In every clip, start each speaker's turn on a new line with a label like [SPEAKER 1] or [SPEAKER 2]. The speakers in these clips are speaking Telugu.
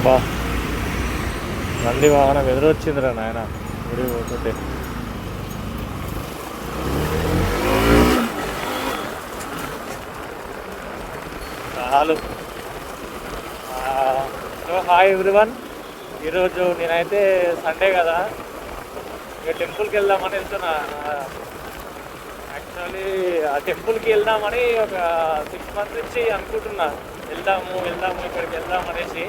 [SPEAKER 1] బా నంది వాహనం ఎదురొచ్చిందిరా నాయన గుడి పోతుంటే. చాలు. So hi everyone. ఈరోజు నేనైతే సండే కదా, ఇక టెంపుల్కి వెళ్దామని వెళ్తున్నా. యాక్చువల్లీ ఆ టెంపుల్కి వెళ్దామని ఒక 6 months నుంచి అనుకుంటున్నా, వెళ్దాము ఇక్కడికి వెళ్దాం అనేసి.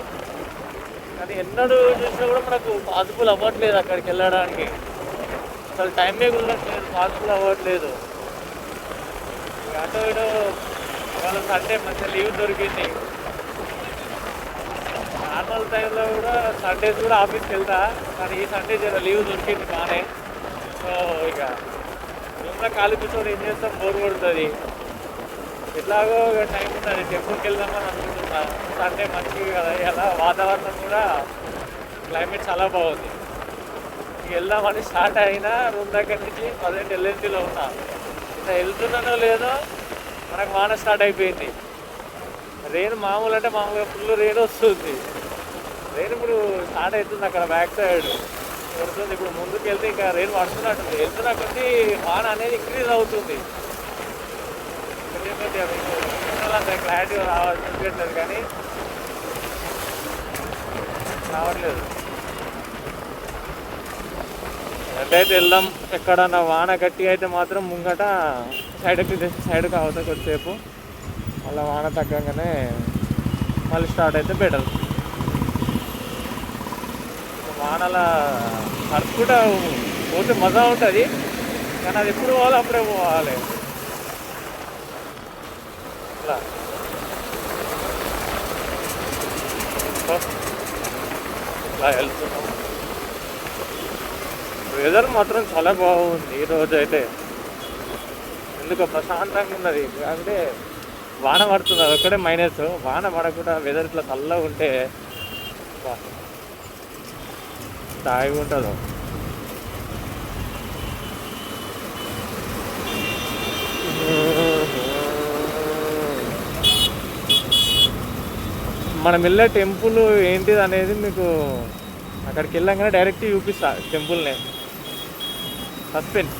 [SPEAKER 1] కానీ ఎన్నడూ చూసినా కూడా మనకు పాసిబుల్ అవ్వట్లేదు అక్కడికి వెళ్ళడానికి. అసలు టైమే కుదరట్లేదు, పాసిబుల్ అవ్వట్లేదు. అటు ఇటు వాళ్ళ సండే మంచిగా లీవ్ దొరికింది. నార్మల్ టైంలో కూడా సండేస్ కూడా ఆఫీస్కి వెళ్తా, కానీ ఈ సండే జర లీవ్ దొరికింది బాగానే. సో ఇక రూమ్లో ఖాళీ కూర్చొని ఏం చేస్తాం, బోర్ కొడుతుంది. ఎట్లాగో టైం ఉంటుంది, టెంపుల్కి వెళ్దామని అనుకుంటున్నా. సండే మంచిగా కదా, ఇలా వాతావరణం కూడా క్లైమేట్ చాలా బాగుంది. ఇక వెళ్దామని స్టార్ట్ అయినా రూమ్ దగ్గర నుంచి ప్రజెంట్ ఎల్ఎన్టీలో ఉన్నా. ఇలా వెళ్తున్నానో లేదో మనకు వాన స్టార్ట్ అయిపోయింది. రెయిన్ మామూలుగా ఫుల్ రెయిన్ వస్తుంది. రెయిన్ ఇప్పుడు స్టార్ట్ అవుతుంది అక్కడ బ్యాక్ సైడ్ పడుతుంది. ఇప్పుడు ముందుకు వెళ్తే ఇంకా రెయిన్ పడుతున్నట్టుంది. వెళ్తున్నా కొద్దీ వాన అనేది ఇంక్రీజ్ అవుతుంది. కొద్దిగా అంత క్లారిటీ చూపించట్లేదు, కానీ రావట్లేదు. ఎంతైతే వెళ్దాం, ఎక్కడన్నా వాన గట్టి అయితే మాత్రం ముంగట సైడ్కి అవుతుంది కొద్దిసేపు. మళ్ళీ వాన తగ్గగానే మళ్ళీ స్టార్ట్ అయితే బెటర్. వానల తడుపుకుంటా పోతే మజా ఉంటుంది, కానీ అది ఎప్పుడు పోవాలి అప్పుడే పోవాలి. ఇలా వెళ్తున్నాం. వెదర్ మాత్రం చాలా బాగుంది ఈరోజు అయితే. ఎందుకో ప్రశాంతంగా ఉన్నది. అంటే వాన పడుతుంది, అది ఒక్కడే మైనస్. వాన పడకుండా వెదర్ ఇట్లా చల్లగా ఉంటే హాయిగా ఉంటుందో. మనం వెళ్ళే టెంపుల్ ఏంటిది అనేది మీకు అక్కడికి వెళ్ళంగానే డైరెక్ట్ చూపిస్తా టెంపుల్నే. సస్పెన్స్.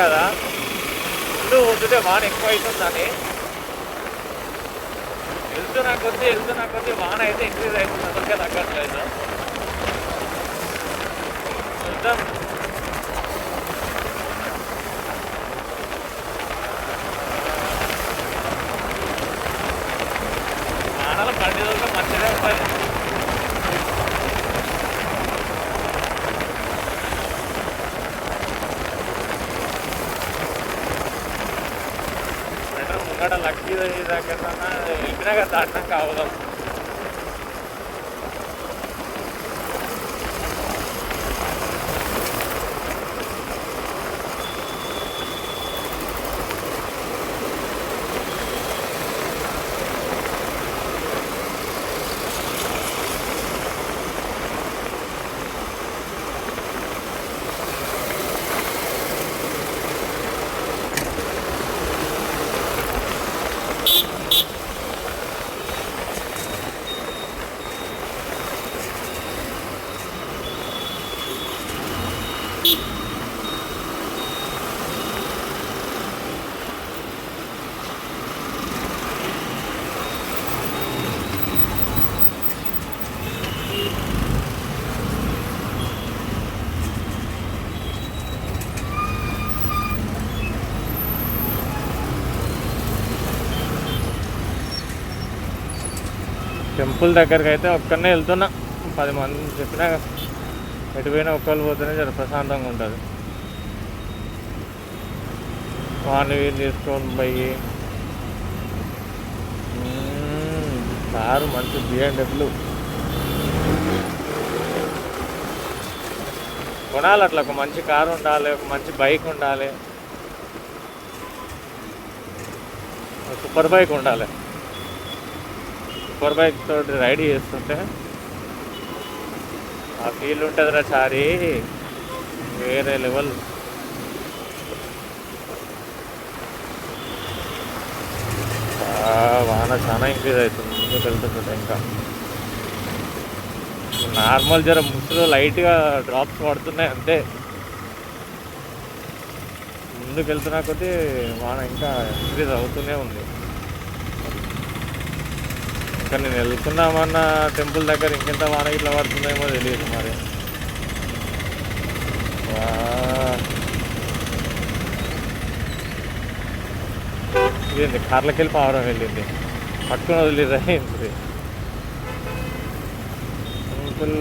[SPEAKER 1] కదా ముందు పోతుంటే వాన ఎక్కువ అవుతుందని వెళ్తున్నా కొద్దీ వాన అయితే ఇంక్రీజ్ అవుతుంది. అసలుకే తగ్గట్లేదు. చూద్దాం. వానలు పండి రోజులు మంచిగా ఉంటుంది. ముంగట లక్కీ దగ్గర వెళ్ళినా కదా దాటినాక కావదాం. టెంపుల్ దగ్గరికి అయితే ఒక్కనే వెళ్తున్నా. 10 మంది చెప్పినా ఎటు పోయినా ఒక్కళ్ళు పోతేనే చాలా ప్రశాంతంగా ఉంటుంది. వాడిని వీళ్ళు తీసుకొని పోయి కారు మంచి BMW కొనాలి, అట్లా ఒక మంచి కారు ఉండాలి, ఒక మంచి బైక్ ఉండాలి, సూపర్ బైక్ ఉండాలి. సూపర్ బైక్ తోటి రైడ్ చేస్తుంటే ఆ ఫీల్ ఉంటుందిరా చారీ, వేరే లెవెల్. వాన చాలా ఇంక్రీజ్ అవుతుంది, ముందుకు వెళ్తుంటే ఇంకా నార్మల్ జర ముసులో లైట్గా డ్రాప్స్ పడుతున్నాయి అంతే. ముందుకు వెళ్తున్నా కొద్దీ వాన ఇంకా ఇంక్రీజ్ అవుతూనే ఉంది. ఇంకా నేను వెళ్తున్నామన్న టెంపుల్ దగ్గర ఇంకెంత వాన ఇట్లా పడుతుందేమో తెలియదు మరి. ఇదేంది కార్లకి వెళ్ళి పావరం వెళ్ళింది, పట్టుకుని వదిలేదా ఏంటి అంకుల్.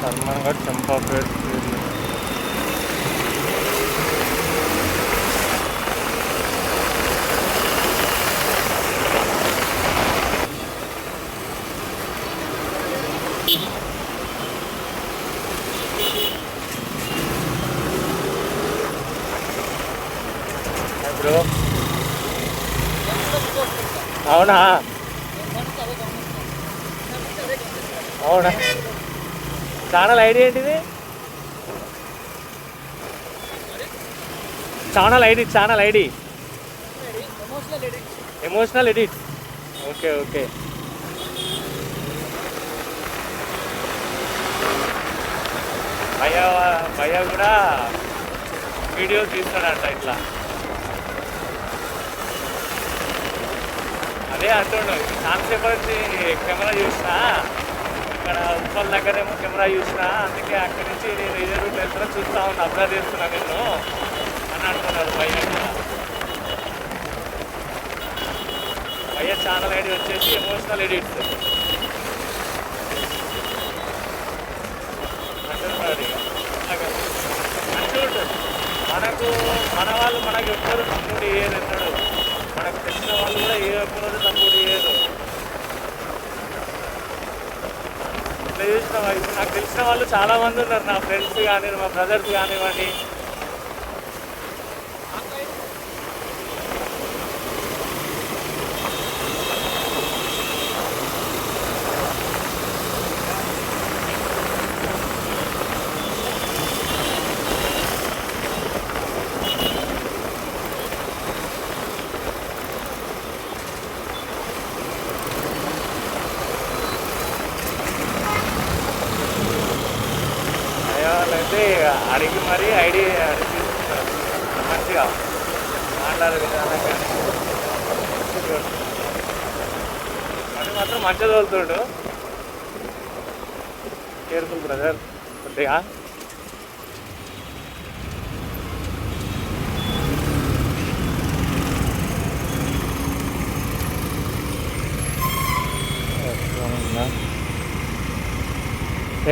[SPEAKER 1] సల్మాన్గఢ్ చంపాపేట్ బ్రో. అవునా అవునా, ఛానల్ ఐడి ఏంటిది? Channel ID emotional edits. Okay okay. భయ్య కూడా వీడియోస్ తీస్తాడంట ఇట్లా. అదే అంటుండు, చాలాసేపు వచ్చి కెమెరా చూసినా, ఇక్కడ ఉప్పల్ దగ్గరేమో కెమెరా చూసినా, అందుకే అక్కడి నుంచి నేను ఇదే రూట్ వెళ్తున్నా చూస్తా ఉన్నా, అబ్జర్వ్ చేస్తున్నా నేను అని అంటున్నాడు భయ్య. భయ్య ఛానల్ ఐడి వచ్చేసి ఎమోషనల్ ఎడిట్స్ అంటున్నాడు. అంటుంటాడు మనకు, మన వాళ్ళు మనకు ఎప్పుడు సపోర్ట్ చేయరు ఎన్నాడు, మనకు తెలిసిన వాళ్ళు కూడా ఏ ఒక్కరోజు సపోర్ట్ చేయరు. ఇట్లా చూసిన నాకు తెలిసిన వాళ్ళు చాలామంది ఉన్నారు, నా ఫ్రెండ్స్ కానీ మా బ్రదర్స్ కానివ్వండి. అయితే అడిగి మరీ ఐడి అడిగి తీసుకుంటారు, మంచిగా మాట్లాడే విధానం కానీ. అది మాత్రం మంచిగా తోలుతుండు. కేర్ఫుల్ బ్రదర్ కొద్దిగా.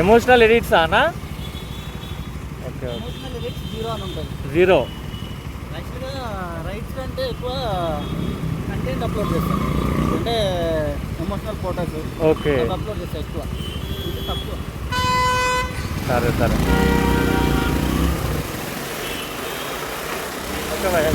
[SPEAKER 1] ఎమోషనల్ ఎడిట్స్ అన్నా? Okay okay. జీరో
[SPEAKER 2] యాక్చువల్గా రైట్స్ కంటే ఎక్కువ కంటెంట్ అప్లోడ్ చేస్తాను, అంటే ఎమోషనల్ ఫోటోస్
[SPEAKER 1] ఓకే
[SPEAKER 2] అప్లోడ్ చేస్తాను ఎక్కువ, ఇది తక్కువ.
[SPEAKER 1] సరే సరే ఓకే భయ్యా.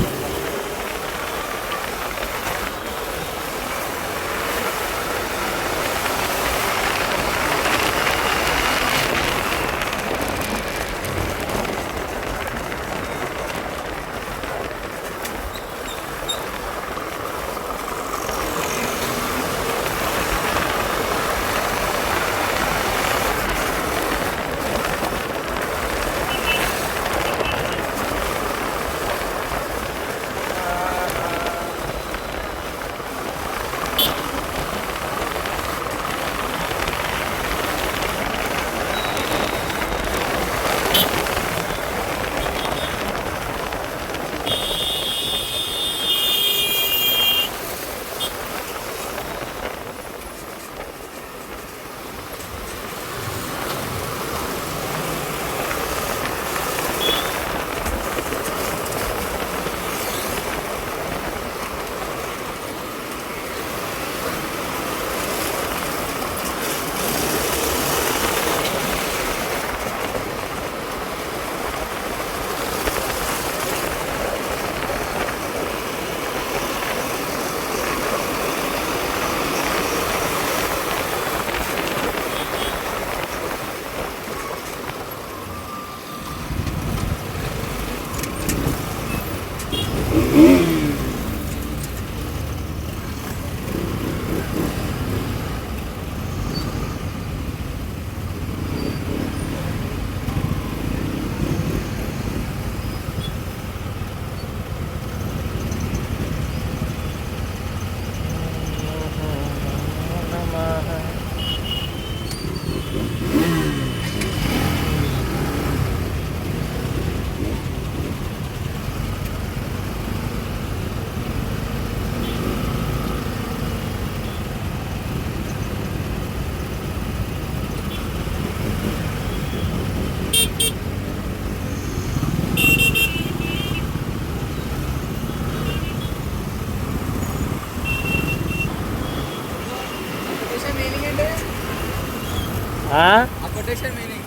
[SPEAKER 1] ఆ?
[SPEAKER 2] ఆ కొటేషన్ మీనింగ్.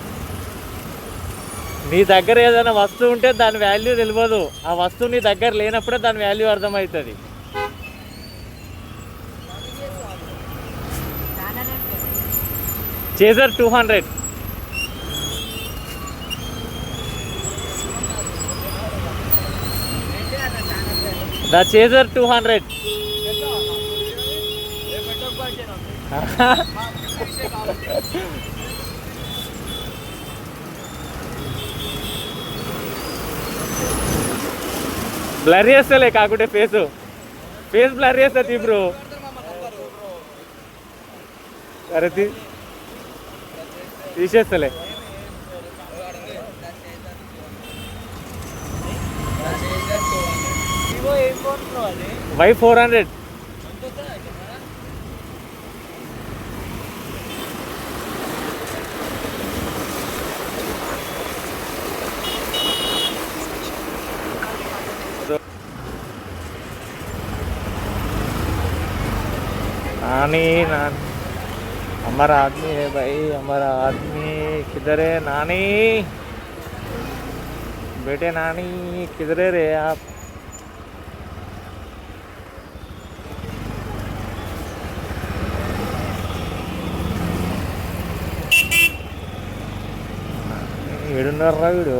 [SPEAKER 1] నీ దగ్గర ఏదైనా వస్తువు ఉంటే దాని వాల్యూ తెలియదు, ఆ వస్తువు నీ దగ్గర లేనప్పుడే దాని వాల్యూ అర్థమవుతుంది. చేజర్ 200. The chaser 200. బ్లర్ చేస్తలే కాకుంటే ఫేస్ బ్లర్ చేస్తుంది బ్రో. సరే తీసేస్తలే. Y400. नानी हमारा आदमी है भाई, हमारा आदमी किधर है नानी? बेटे नानी किधर है रे आप? ఏడున్నర వీడు.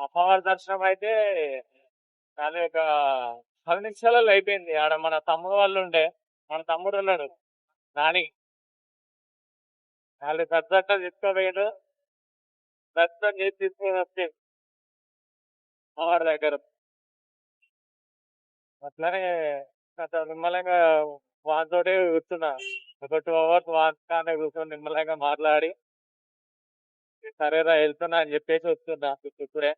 [SPEAKER 1] అమ్మవారి దర్శనం అయితే కానీ ఒక 10 నిమిషాలలో అయిపోయింది. ఆడ మన తమ్ముడు వాళ్ళు ఉండే, మన తమ్ముడు ఉన్నాడు నాని, వాళ్ళు దర్శనం తీసుకోపోయాడు. దర్శనం చేసి తీసుకొని వచ్చి అమ్మవారి దగ్గర అట్లనే కొంచెం నిమ్మలంగా వాటితోటే కూర్చున్నా. ఒక 2 hours వాటితోనే కూర్చొని నిమ్మలంగా మాట్లాడి సరేరా వెళ్తున్నా అని చెప్పేసి వస్తున్నా ఇప్పుడే.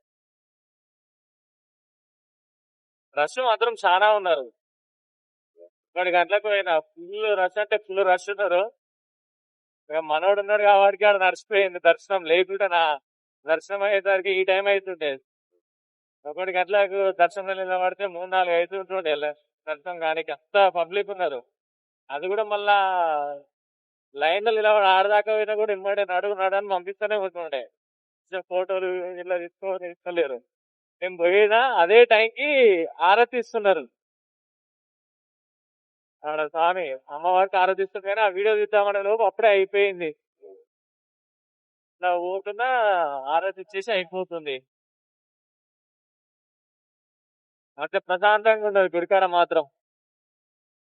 [SPEAKER 1] రష్ మాత్రం చాలా ఉన్నారు. 1 గంటలకు పోయినా ఫుల్ రష్ అంటే ఫుల్ రష్ ఉన్నారు. ఇక మనోడు ఉన్నాడు కాబట్టి ఆడ నడిచిపోయింది దర్శనం, లేకుంటే నా దర్శనం అయ్యేసరికి ఈ టైం అవుతుండే. 1 గంటలకు దర్శనం నిలబడితే 3-4 అవుతుంటుండే దర్శనం కానికి, అంత పబ్లిక్ ఉన్నారు. అది కూడా మళ్ళా లైన్ లో నిలబడి ఆడదాకా పోయినా కూడా ఇమ్మడే నడని పంపిస్తూనే ఉంటుండే. ఫోటోలు ఇట్లా తీసుకోలేరు. మేము పోయినా అదే టైంకి ఆరతి ఇస్తున్నారు ఆడ స్వామి, అమ్మవారికి ఆరతి ఇస్తుంది. కానీ ఆ వీడియో తీద్దామనే లోపు అప్పుడే అయిపోయింది. ఇట్లా పోతున్నా ఆరతి ఇచ్చేసి అయిపోతుంది. అంటే ప్రశాంతంగా ఉన్నది గుడికాడ మాత్రం.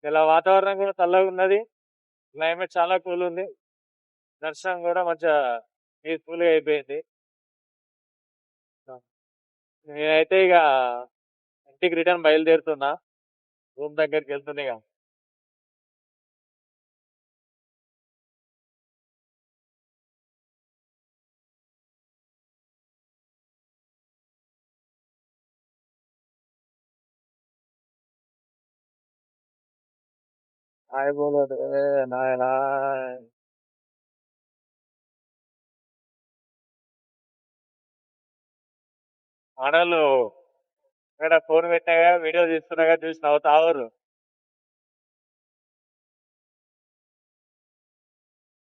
[SPEAKER 1] ఇలా వాతావరణం కూడా చల్లగా ఉన్నది, క్లైమేట్ చాలా కూల్ ఉంది. దర్శనం కూడా మంచిగా పీస్ఫుల్ గా అయిపోయింది. నేనైతే ఇక ఇంటికి రిటర్న్ బయలుదేరుతున్నా, రూమ్ దగ్గరికి వెళ్తున్నా ఇక. అయిపోలేదు నాయనా. ఆడలు ఇక్కడ ఫోన్ పెట్టాగా వీడియో తీస్తున్నాగా చూసి నవ్వుతావరు.